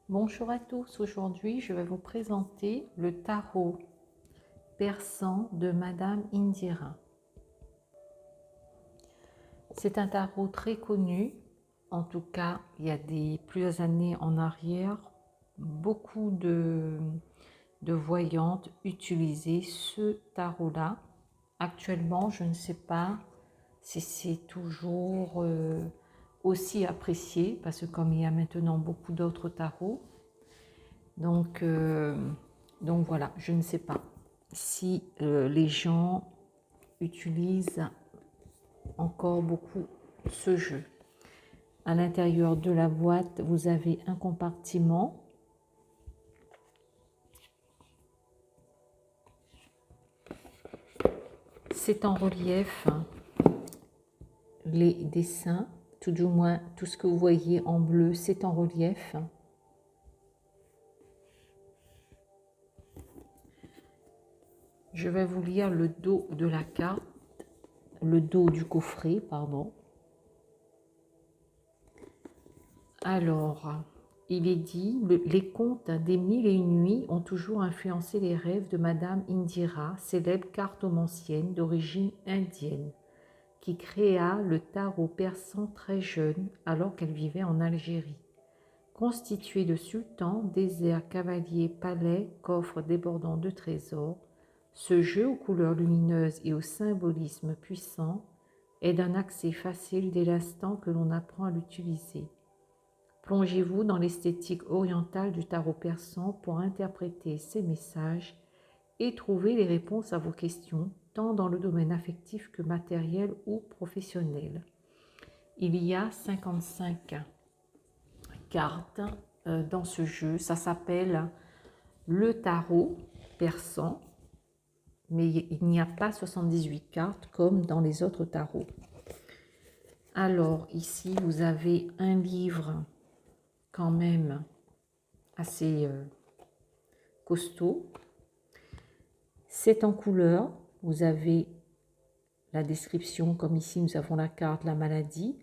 Bonjour à tous, aujourd'hui je vais vous présenter le tarot persan de Madame Indira. C'est un tarot très connu, en tout cas il y a plusieurs années en arrière, beaucoup de voyantes utilisaient ce tarot-là. Actuellement, je ne sais pas si c'est toujours aussi apprécié, parce que comme il y a maintenant beaucoup d'autres tarots, donc, donc voilà, je ne sais pas si les gens utilisent encore beaucoup ce jeu. À l'intérieur de la boîte, vous avez un compartiment. C'est en relief, les dessins, tout du moins tout ce que vous voyez en bleu, c'est en relief. Je vais vous lire le dos de la carte, le dos du coffret, pardon. Alors, il est dit, les contes des mille et une nuits ont toujours influencé les rêves de Madame Indira, célèbre cartomancienne d'origine indienne, qui créa le tarot persan très jeune alors qu'elle vivait en Algérie. Constitué de sultans, déserts, cavaliers, palais, coffres débordant de trésors, ce jeu aux couleurs lumineuses et au symbolisme puissant est d'un accès facile dès l'instant que l'on apprend à l'utiliser. Plongez-vous dans l'esthétique orientale du tarot persan pour interpréter ces messages et trouver les réponses à vos questions, tant dans le domaine affectif que matériel ou professionnel. Il y a 55 cartes dans ce jeu. Ça s'appelle le tarot persan, mais il n'y a pas 78 cartes comme dans les autres tarots. Alors, ici, vous avez un livre quand même assez costaud. C'est en couleur. Vous avez la description, comme ici, nous avons la carte, la maladie.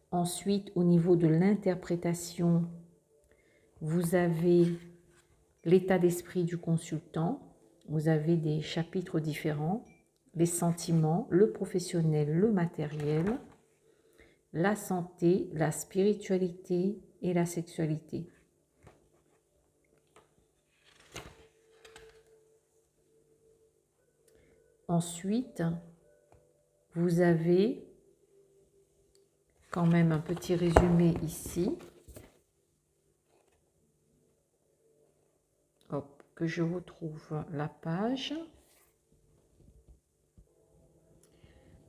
Ensuite, au niveau de l'interprétation, vous avez l'état d'esprit du consultant. Vous avez des chapitres différents. Les sentiments, le professionnel, le matériel, la santé, la spiritualité et la sexualité. Ensuite, vous avez quand même un petit résumé ici. Hop, que je retrouve la page.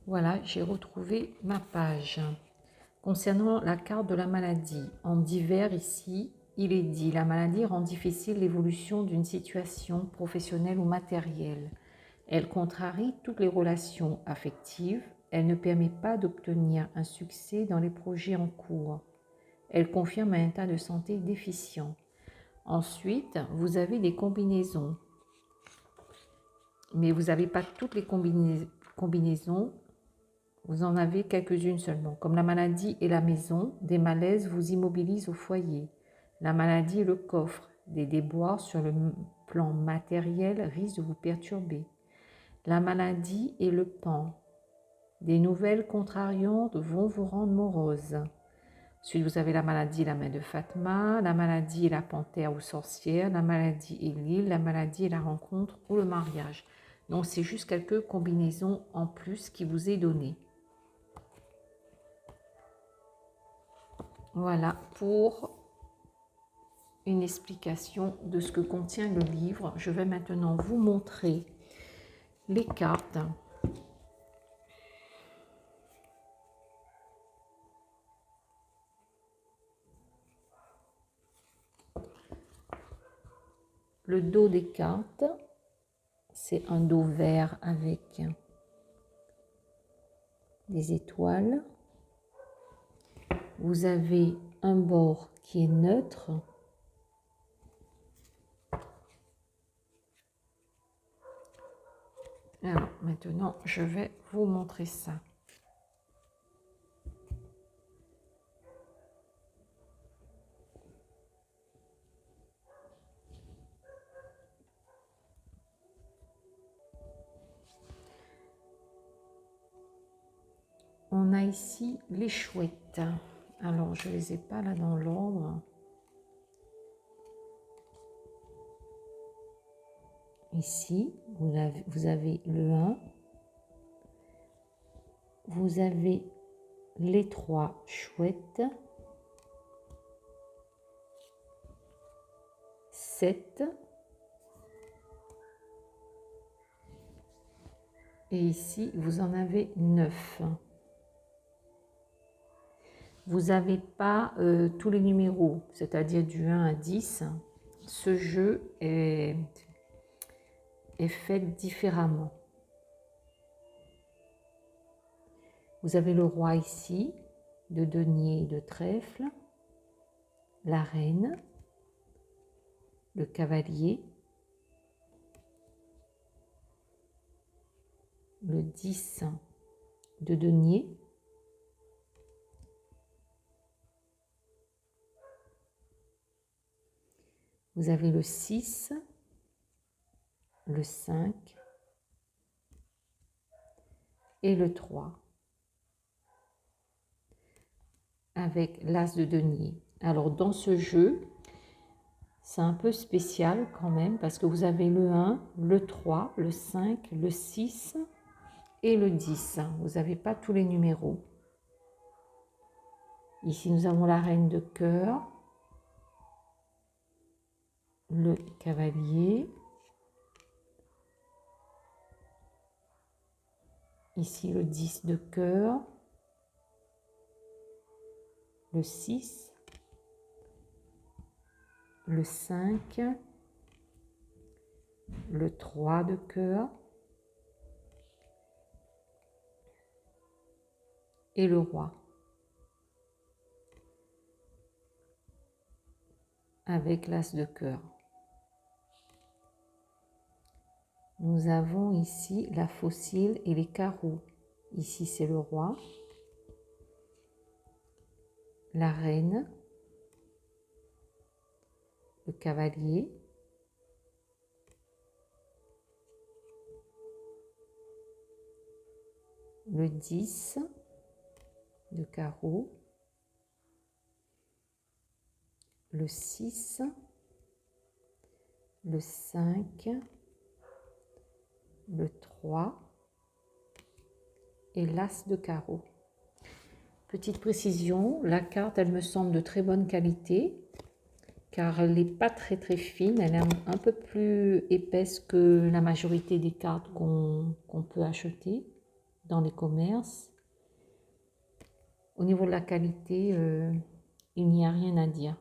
Voilà, j'ai retrouvé ma page. Concernant la carte de la maladie, en divers ici, il est dit: la maladie rend difficile l'évolution d'une situation professionnelle ou matérielle. Elle contrarie toutes les relations affectives. Elle ne permet pas d'obtenir un succès dans les projets en cours. Elle confirme un état de santé déficient. Ensuite, vous avez des combinaisons. Mais vous n'avez pas toutes les combinaisons. Vous en avez quelques-unes seulement. Comme la maladie et la maison, des malaises vous immobilisent au foyer. La maladie et le coffre, des déboires sur le plan matériel risquent de vous perturber. La maladie et le pan, des nouvelles contrariantes vont vous rendre morose. Ensuite, vous avez la maladie et la main de Fatma, la maladie et la panthère ou sorcière, la maladie et l'île, la maladie et la rencontre ou le mariage. Donc, c'est juste quelques combinaisons en plus qui vous est donné. Voilà pour une explication de ce que contient le livre. Je vais maintenant vous montrer les cartes. Le dos des cartes, c'est un dos vert avec des étoiles. Vous avez un bord qui est neutre. Alors maintenant, je vais vous montrer ça. on a ici les chouettes. Alors, je ne les ai pas là dans l'ordre. Ici, vous avez le 1. Vous avez les 3 chouettes. 7. Et ici, vous en avez 9. Vous n'avez pas tous les numéros, c'est-à-dire du 1 à 10. Ce jeu est fait différemment. Vous avez le roi ici, de denier et de trèfle, la reine, le cavalier, le 10 de denier, vous avez le 6, le 5 et le 3 avec l'as de denier. Alors dans ce jeu, c'est un peu spécial quand même parce que vous avez le 1, le 3, le 5, le 6 et le 10. Vous n'avez pas tous les numéros. Ici, nous avons la reine de cœur, le cavalier, ici le 10 de cœur, le 6, le 5, le 3 de cœur et le roi avec l'as de cœur. Nous avons ici la faucille et les carreaux. Ici, c'est le roi, la reine, le cavalier, le 10 de carreau, le 6, le 5, le 3 et l'as de carreau. Petite précision, la carte, elle me semble de très bonne qualité car elle n'est pas très fine, elle est un peu plus épaisse que la majorité des cartes qu'on peut acheter dans les commerces. Au niveau de la qualité, il n'y a rien à dire.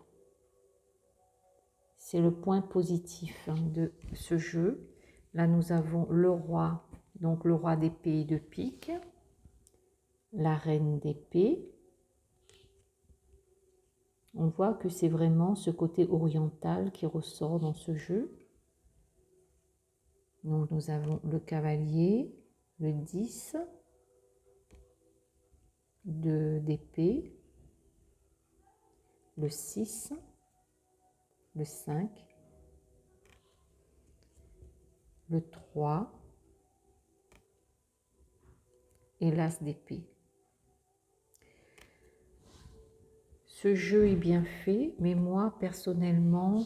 C'est le point positif de ce jeu. Là, nous avons le roi, donc le roi d'épée et de pique, la reine d'épée. On voit que c'est vraiment ce côté oriental qui ressort dans ce jeu. Donc, nous avons le cavalier, le 10 d'épée, le 6, le 5, le 3 et l'as d'épée. Ce jeu est bien fait, mais moi, personnellement,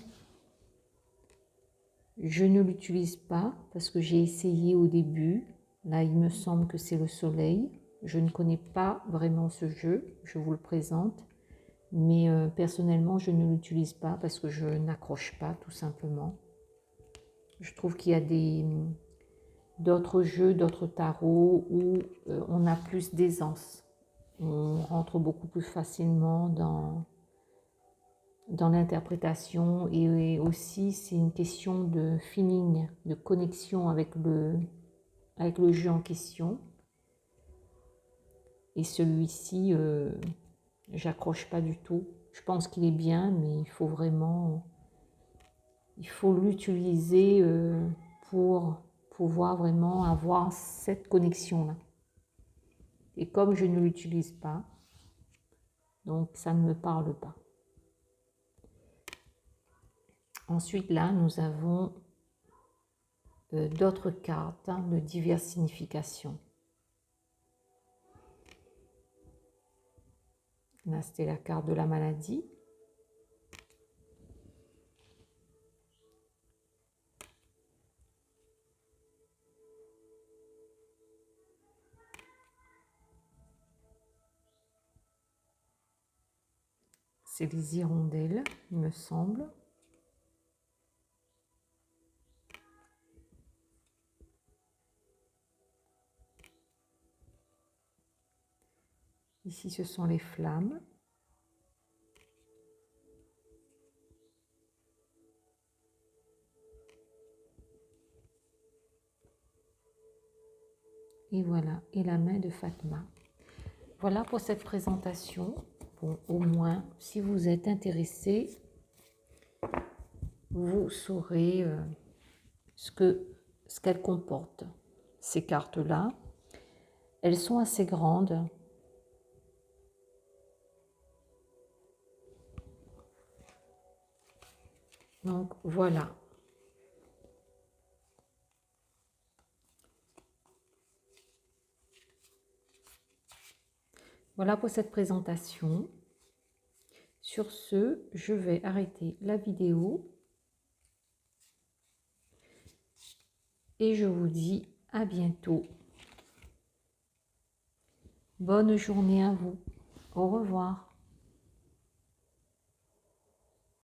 je ne l'utilise pas parce que j'ai essayé au début. Là, il me semble que c'est le soleil. Je ne connais pas vraiment ce jeu, je vous le présente. Mais personnellement, je ne l'utilise pas parce que je n'accroche pas, tout simplement. Je trouve qu'il y a d'autres jeux, d'autres tarots où on a plus d'aisance. On rentre beaucoup plus facilement dans l'interprétation et aussi c'est une question de feeling, de connexion avec le jeu en question. Et celui-ci, j'accroche pas du tout. Je pense qu'il est bien, mais il faut l'utiliser pour pouvoir vraiment avoir cette connexion-là. Et comme je ne l'utilise pas, donc ça ne me parle pas. Ensuite, là, nous avons d'autres cartes de diverses significations. Là, c'était la carte de la maladie. C'est les hirondelles, il me semble. Ici, ce sont les flammes. Et voilà, et la main de Fatma. Voilà pour cette présentation. Bon, au moins, si vous êtes intéressé, vous saurez ce qu'elles comportent. Ces cartes-là, elles sont assez grandes. Donc voilà. Voilà pour cette présentation. Sur ce, je vais arrêter la vidéo et je vous dis à bientôt. Bonne journée à vous. Au revoir.